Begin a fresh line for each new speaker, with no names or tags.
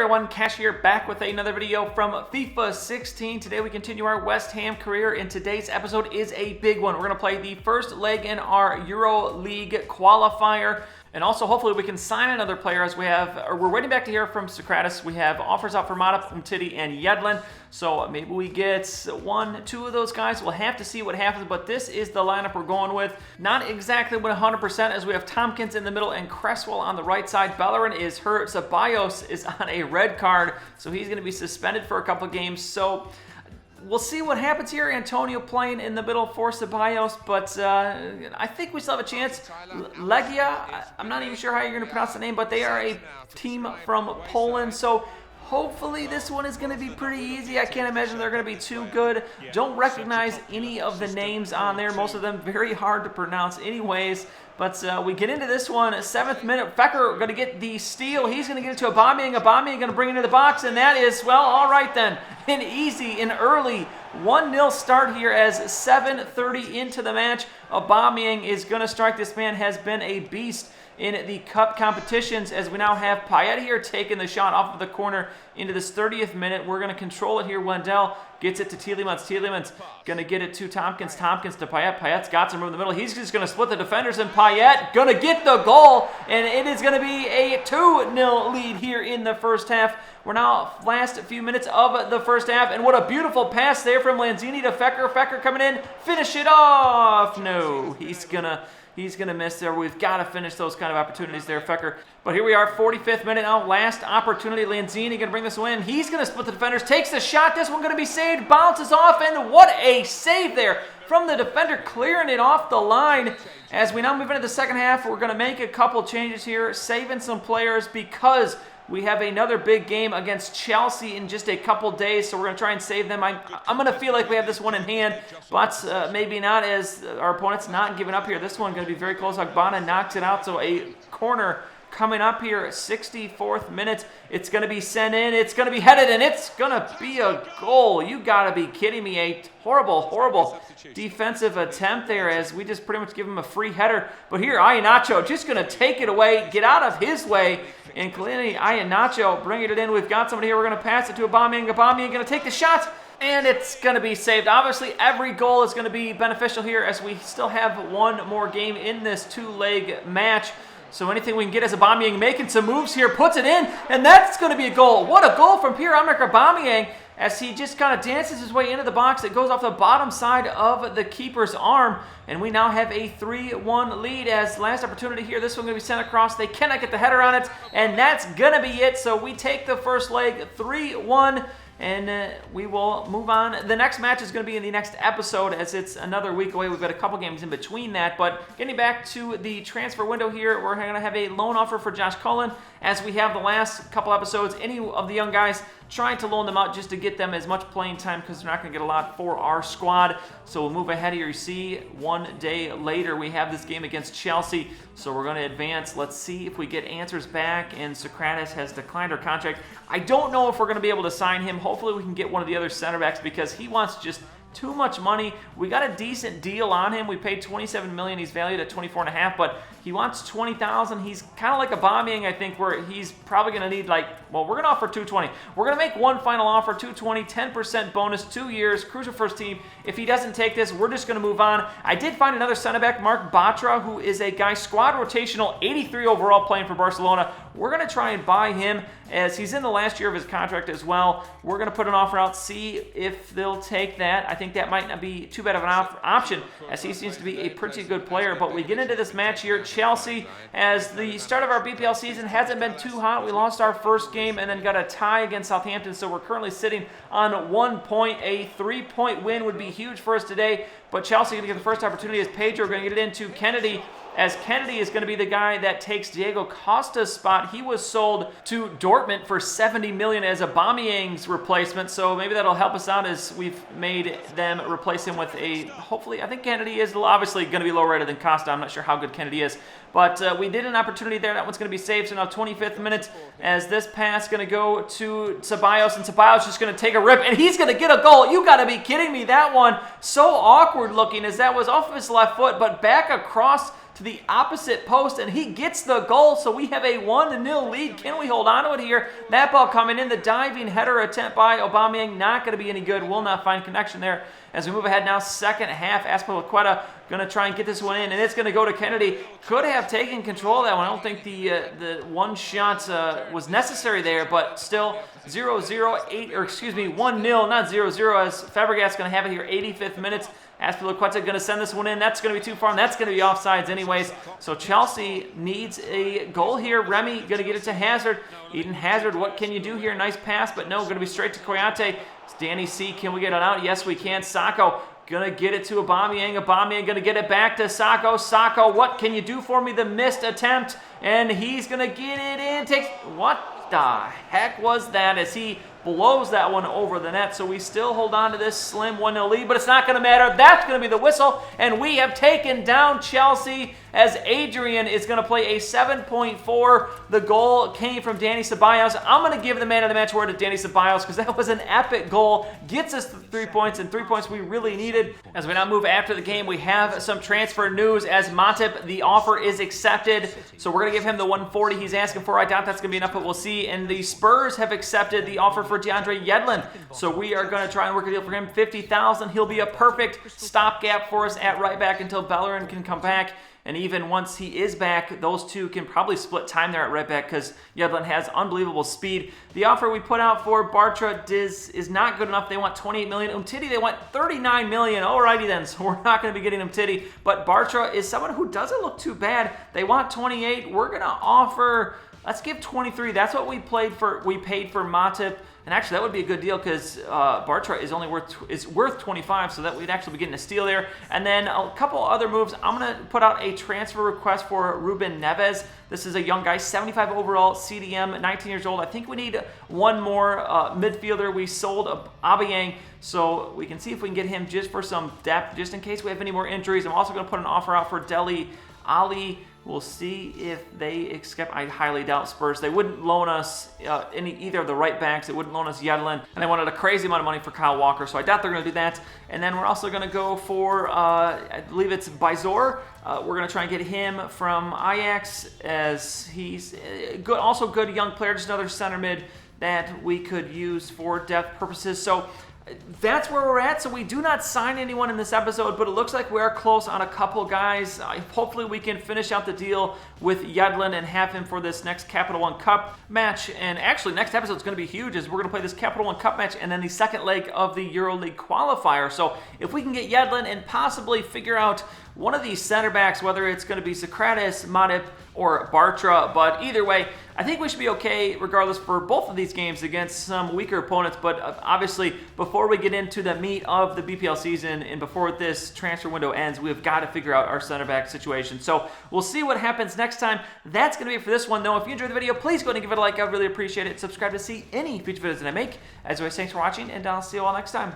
everyone, Cash here, back with another video from FIFA 16. Today we continue our West Ham career, and today's episode is a big one. We're going to play the first leg in our Euro League Qualifier, and also hopefully we can sign another player as we're waiting back to hear from Socrates. We have offers out for Matip, Umtiti, and Yedlin, so maybe we get one, two of those guys. We'll have to see what happens, but this is the lineup we're going with. Not exactly 100% as we have Tompkins in the middle and Cresswell on the right side. Bellerin is hurt. Ceballos is on a red card, so he's going to be suspended for a couple of games. So we'll see what happens here. Antonio playing in the middle for Ceballos, but I think we still have a chance. Legia, I'm not even sure how you're going to pronounce the name, but they are a team from Poland, so hopefully this one is going to be pretty easy. I can't imagine they're going to be too good. Don't recognize any of the names on there. Most of them very hard to pronounce anyways. But we get into this one, 7th minute. Fecker going to get the steal. He's going to get it to Aubameyang. Aubameyang going to bring it into the box, and that is, well, all right then. An easy and early 1-0 start here as 7:30 into the match. Aubameyang is going to strike. This man has been a beast in the cup competitions, as we now have Payet here taking the shot off of the corner into this 30th minute. We're going to control it here. Wendell gets it to Tielemans. Tielemans going to get it to Tompkins. Tompkins to Payet. Payet's got some room in the middle. He's just going to split the defenders, and Payet going to get the goal, and it is going to be a 2-0 lead here in the first half. We're now last few minutes of the first half, and what a beautiful pass there from Lanzini to Fecker. Fecker coming in, finish it off. No, he's gonna miss there. We've got to finish those kind of opportunities there, Fecker. But here we are, 45th minute now, last opportunity. Lanzini going to bring this win. He's going to split the defenders, takes the shot. This one going to be saved, bounces off, and what a save there from the defender, clearing it off the line. As we now move into the second half, we're going to make a couple changes here, saving some players because we have another big game against Chelsea in just a couple days, so we're going to try and save them. I'm going to feel like we have this one in hand, but maybe not, as our opponent's not giving up here. This one going to be very close. Agbana knocks it out, so a corner coming up here, 64th minute. It's going to be sent in. It's going to be headed, and it's going to be a goal. You got to be kidding me. A horrible, horrible defensive attempt there, as we just pretty much give him a free header. But here, Iheanacho just going to take it away, get out of his way, and Kalini Iheanacho bringing it in. We've got somebody here. We're going to pass it to Aubameyang. Aubameyang going to take the shot, and it's going to be saved. Obviously, every goal is going to be beneficial here, as we still have one more game in this two-leg match. So anything we can get as Aubameyang making some moves here, puts it in, and that's going to be a goal. What a goal from Pierre-Emerick Aubameyang, as he just kind of dances his way into the box. It goes off the bottom side of the keeper's arm, and we now have a 3-1 lead. As last opportunity here, this one going to be sent across. They cannot get the header on it, and that's going to be it. So we take the first leg 3-1. And we will move on. The next match is going to be in the next episode, as it's another week away. We've got a couple games in between that. But getting back to the transfer window here, we're going to have a loan offer for Josh Cullen. As we have the last couple episodes, any of the young guys trying to loan them out just to get them as much playing time, because they're not going to get a lot for our squad. So we'll move ahead here. You see, one day later, we have this game against Chelsea. So we're going to advance. Let's see if we get answers back. And Socrates has declined our contract. I don't know if we're going to be able to sign him. Hopefully we can get one of the other center backs, because he wants just too much money. We got a decent deal on him. We paid $27 million. He's valued at $24.5, but he wants $20,000. He's kind of like Aubameyang, I think, where he's probably going to need, like, well, we're going to offer $220. We're going to make one final offer, $220, 10% bonus, 2 years, crucial first team. If he doesn't take this, we're just going to move on. I did find another center back, Mark Batra, who is a guy, squad rotational, 83 overall, playing for Barcelona. We're going to try and buy him, as he's in the last year of his contract as well. We're going to put an offer out, see if they'll take that. I think that might not be too bad of an option, as he seems to be a pretty good player. But we get into this match here, Chelsea, as the start of our BPL season hasn't been too hot. We lost our first game and then got a tie against Southampton, so we're currently sitting on 1 point. A 3-point win would be huge for us today, but Chelsea going to get the first opportunity, as Pedro going to get it into Kennedy, as Kennedy is going to be the guy that takes Diego Costa's spot. He was sold to Dortmund for $70 million as Aubameyang's replacement, so maybe that'll help us out, as we've made them replace him with a, hopefully, I think Kennedy is obviously going to be lower rated than Costa. I'm not sure how good Kennedy is, but we did an opportunity there. That one's going to be saved, so now 25th minute, as this pass going to go to Ceballos, and Ceballos just going to take a rip, and he's going to get a goal. You got to be kidding me. That one so awkward looking, as that was off of his left foot, but back across to the opposite post, and he gets the goal, so we have a 1-0 lead. Can we hold on to it here? That ball coming in, the diving header attempt by Aubameyang, not going to be any good. Will not find connection there. As we move ahead now, second half, Azpilicueta going to try and get this one in, and it's going to go to Kennedy. Could have taken control of that one. I don't think the one shot was necessary there, but still 1-0, not 0-0, as Fabregas going to have it here, 85th minutes. Azpilicueta going to send this one in. That's going to be too far, and that's going to be offsides anyways. So Chelsea needs a goal here. Remy going to get it to Hazard. Eden Hazard, what can you do here? Nice pass, but no, going to be straight to Koyate. It's Danny C. Can we get it out? Yes, we can. Sacco going to get it to Aubameyang. Aubameyang going to get it back to Sacco. Sacco, what can you do for me? The missed attempt, and he's going to get it in. What the heck was that as he blows that one over the net? So we still hold on to this slim 1-0 lead, but it's not going to matter. That's going to be the whistle, and we have taken down Chelsea as Adrian is going to play a 7.4. The goal came from Danny Ceballos. I'm going to give the man of the match award to Danny Ceballos because that was an epic goal. Gets us the 3 points, and 3 points we really needed. As we now move after the game, we have some transfer news as Matip, the offer is accepted. So we're going to give him the 140 he's asking for. I doubt that's going to be enough, but we'll see. And the Spurs have accepted the offer for DeAndre Yedlin. So we are going to try and work a deal for him. $50,000. He'll be a perfect stopgap for us at right back until Bellerin can come back. And even once he is back, those two can probably split time there at right back because Yedlin has unbelievable speed. The offer we put out for Bartra is not good enough. They want $28 million. Umtiti, they want $39 million. Alrighty then, so we're not going to be getting Umtiti. But Bartra is someone who doesn't look too bad. They want 28. We're going to offer, let's give 23. That's what we paid for Matip. And actually, that would be a good deal because Bartra is only worth 25, so that we'd actually be getting a steal there. And then a couple other moves. I'm going to put out a transfer request for Ruben Neves. This is a young guy, 75 overall, CDM, 19 years old. I think we need one more midfielder. We sold Aubameyang, so we can see if we can get him just for some depth, just in case we have any more injuries. I'm also going to put an offer out for Dele Ali. We'll see if they accept. I highly doubt Spurs. They wouldn't loan us either of the right backs. They wouldn't loan us Yedlin. And they wanted a crazy amount of money for Kyle Walker, so I doubt they're going to do that. And then we're also going to go for, I believe it's Bizor. We're going to try and get him from Ajax as he's good, also good young player, just another center mid that we could use for depth purposes. So that's where we're at. So we do not sign anyone in this episode, but it looks like we are close on a couple guys. Hopefully we can finish out the deal with Yedlin and have him for this next Capital One Cup match. And actually, next episode is going to be huge as we're going to play this Capital One Cup match and then the second leg of the Euro League Qualifier. So if we can get Yedlin and possibly figure out one of these center backs, whether it's going to be Socrates, Matip, or Bartra, but either way, I think we should be okay regardless for both of these games against some weaker opponents. But obviously, before we get into the meat of the BPL season and before this transfer window ends, we've got to figure out our center back situation. So we'll see what happens next time. That's going to be it for this one, though. If you enjoyed the video, please go ahead and give it a like. I really appreciate it. Subscribe to see any future videos that I make. As always, thanks for watching, and I'll see you all next time.